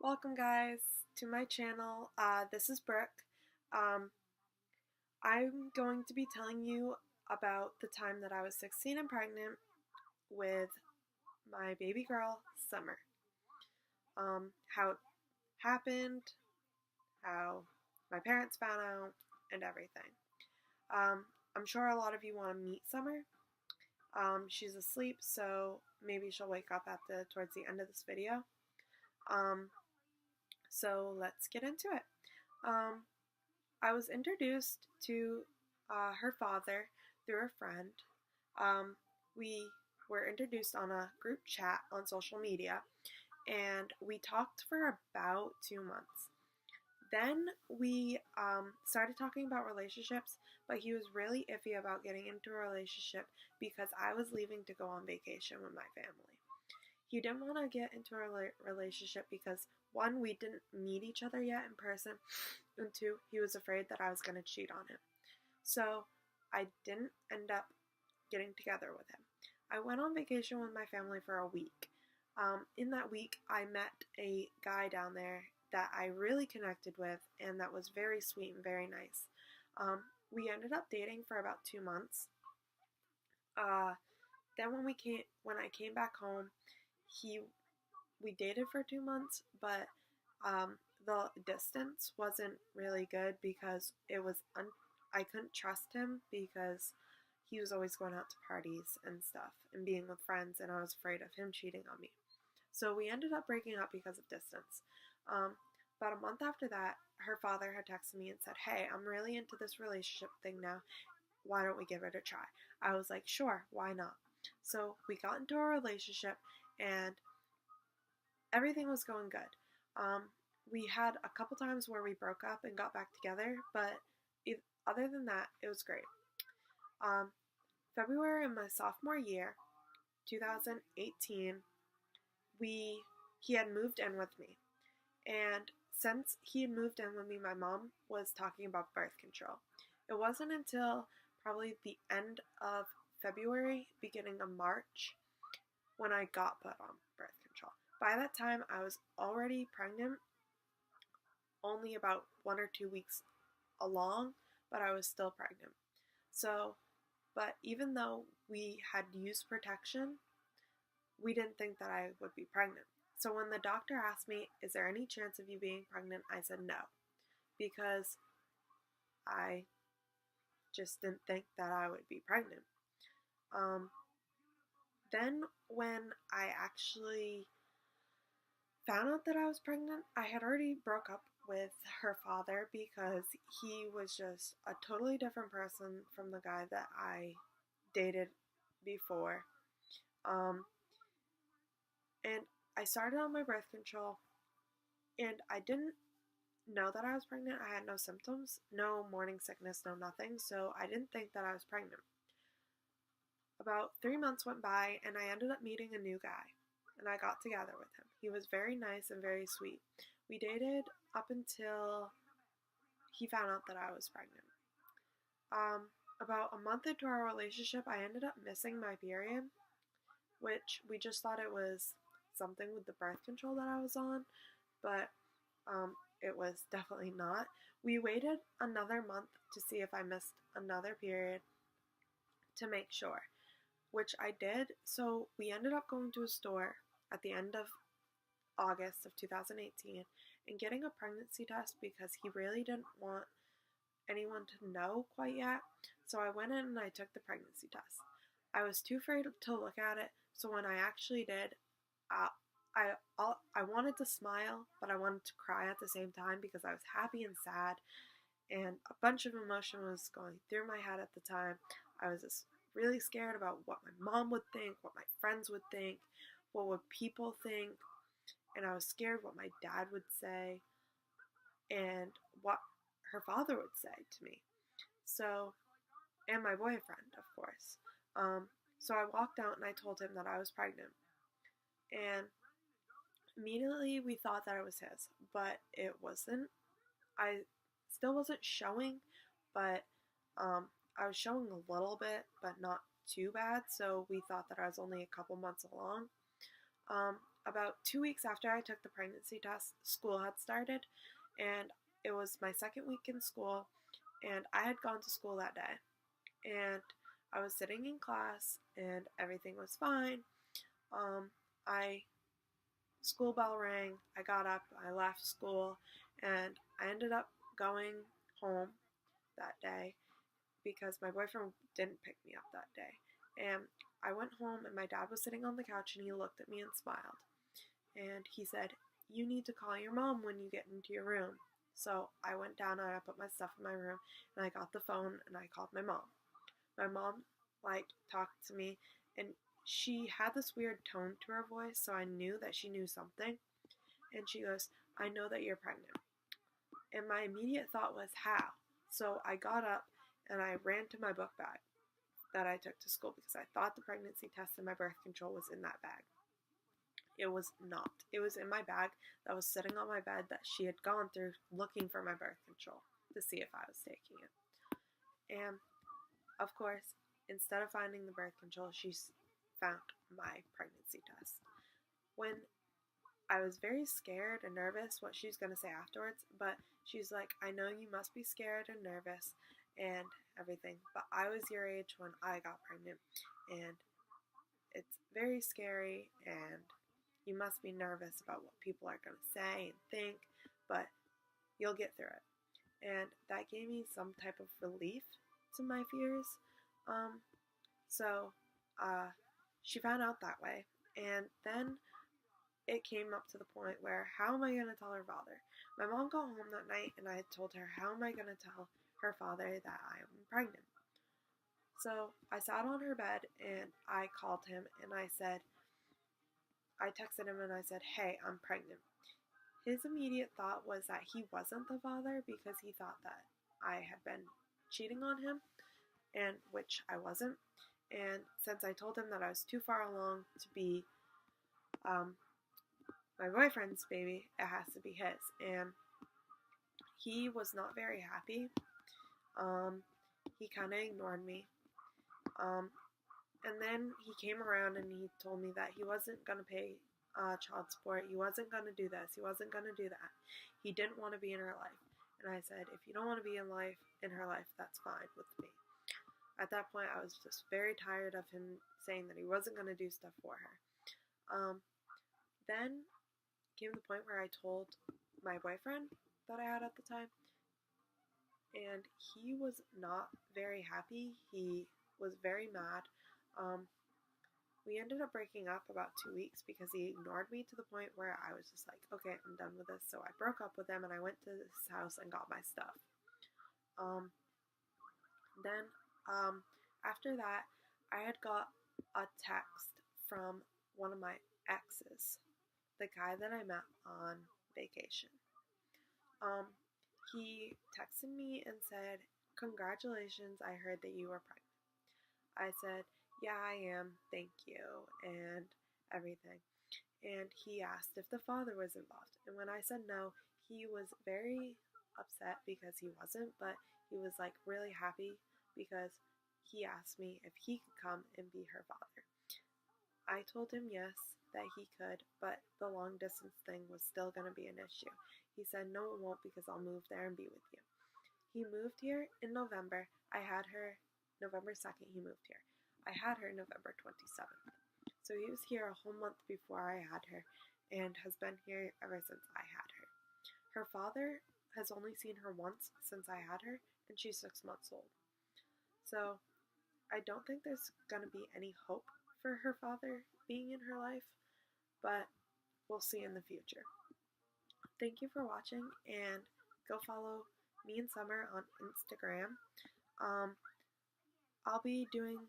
Welcome guys to my channel. This is Brooke. Um, I'm going to be telling you about the time that I was 16 and pregnant with my baby girl, Summer. How it happened, how my parents found out, and everything. I'm sure a lot of you want to meet Summer. She's asleep, so maybe she'll wake up towards the end of this video. So let's get into it. I was introduced to her father through a friend. We were introduced on a group chat on social media, and we talked for about 2 months. Then we started talking about relationships, but he was really iffy about getting into a relationship because I was leaving to go on vacation with my family. He didn't want to get into a relationship because, one, we didn't meet each other yet in person, and two, he was afraid that I was going to cheat on him. So I didn't end up getting together with him. I went on vacation with my family for a week. In that week, I met a guy down there that I really connected with, and that was very sweet and very nice. We ended up dating for about 2 months. Then when I came back home, we dated for 2 months, but the distance wasn't really good because I couldn't trust him because he was always going out to parties and stuff and being with friends, and I was afraid of him cheating on me. So we ended up breaking up because of distance. About a month after that, her father had texted me and said, "Hey, I'm really into this relationship thing now. Why don't we give it a try?" I was like, "Sure, why not?" So we got into a relationship, and everything was going good. We had a couple times where we broke up and got back together, but other than that, it was great. February of my sophomore year, 2018, he had moved in with me. And since he had moved in with me, my mom was talking about birth control. It wasn't until probably the end of February, beginning of March, when I got put on birth control. By that time, I was already pregnant, only about 1 or 2 weeks along, but I was still pregnant. But even though we had used protection, we didn't think that I would be pregnant. So when the doctor asked me, "Is there any chance of you being pregnant?" I said no, because I just didn't think that I would be pregnant. Then when I actually found out that I was pregnant, I had already broke up with her father because he was just a totally different person from the guy that I dated before. And I started on my birth control, and I didn't know that I was pregnant. I had no symptoms, no morning sickness, no nothing, so I didn't think that I was pregnant. About 3 months went by, and I ended up meeting a new guy, and I got together with him. He was very nice and very sweet. We dated up until he found out that I was pregnant. About a month into our relationship, I ended up missing my period, which we just thought it was something with the birth control that I was on, but it was definitely not. We waited another month to see if I missed another period to make sure, which I did. So we ended up going to a store at the end of August of 2018 and getting a pregnancy test because he really didn't want anyone to know quite yet. So I went in and I took the pregnancy test. I was too afraid to look at it, so when I actually did, I wanted to smile, but I wanted to cry at the same time because I was happy and sad, and a bunch of emotion was going through my head at the time. I was just really scared about what my mom would think, what my friends would think, what would people think, and I was scared what my dad would say and what her father would say to me. So, and my boyfriend, of course. So I walked out and I told him that I was pregnant. And immediately we thought that it was his, but it wasn't. I still wasn't showing, but I was showing a little bit, but not too bad. So we thought that I was only a couple months along. About 2 weeks after I took the pregnancy test, school had started, and it was my second week in school, and I had gone to school that day, and I was sitting in class, and everything was fine. I School bell rang. I got up. I left school, and I ended up going home that day because my boyfriend didn't pick me up that day. And I went home, and my dad was sitting on the couch, and he looked at me and smiled. And he said, "You need to call your mom when you get into your room." So I went down and I put my stuff in my room, and I got the phone and I called my mom. My mom talked to me, and she had this weird tone to her voice, so I knew that she knew something. And she goes, "I know that you're pregnant." And my immediate thought was, how? So I got up and I ran to my book bag that I took to school because I thought the pregnancy test and my birth control was in that bag. It was not. It was in my bag that was sitting on my bed that she had gone through looking for my birth control to see if I was taking it. And of course, instead of finding the birth control, she found my pregnancy test. When I was very scared and nervous what she's going to say afterwards, but she's like, "I know you must be scared and nervous and everything, but I was your age when I got pregnant, and it's very scary, and you must be nervous about what people are going to say and think, but you'll get through it." And that gave me some type of relief to my fears. So she found out that way, and then it came up to the point where, how am I going to tell her father? My mom got home that night, and I had told her, how am I going to tell her father that I am pregnant? So I sat on her bed, and I called him, and I texted him, and I said, "Hey, I'm pregnant." His immediate thought was that he wasn't the father because he thought that I had been cheating on him, and which I wasn't. And since I told him that I was too far along to be my boyfriend's baby, it has to be his. And he was not very happy. He kind of ignored me. And then he came around and he told me that he wasn't going to pay child support. He wasn't going to do this. He wasn't going to do that. He didn't want to be in her life. And I said, if you don't want to be in her life, that's fine with me. At that point, I was just very tired of him saying that he wasn't going to do stuff for her. Then came the point where I told my boyfriend that I had at the time, and he was not very happy. He was very mad. We ended up breaking up about 2 weeks because he ignored me to the point where I was just like, okay, I'm done with this. So I broke up with him, and I went to his house and got my stuff. Then after that, I had got a text from one of my exes, the guy that I met on vacation. He texted me and said, "Congratulations, I heard that you were pregnant." I said, "Yeah, I am, thank you," and everything. And he asked if the father was involved. And when I said no, he was very upset because he wasn't, but he was like really happy because he asked me if he could come and be her father. I told him yes, that he could, but the long distance thing was still going to be an issue. He said, "No, it won't, because I'll move there and be with you." He moved here in November. I had her November 2nd, he moved here. I had her November 27th. So he was here a whole month before I had her and has been here ever since I had her. Her father has only seen her once since I had her, and she's 6 months old. So I don't think there's going to be any hope for her father being in her life, but we'll see in the future. Thank you for watching, and go follow me and Summer on Instagram. I'll be doing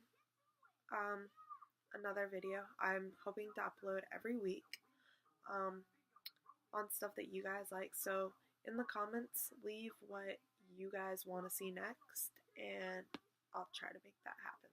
another video. I'm hoping to upload every week on stuff that you guys like. So in the comments, leave what you guys want to see next, and I'll try to make that happen.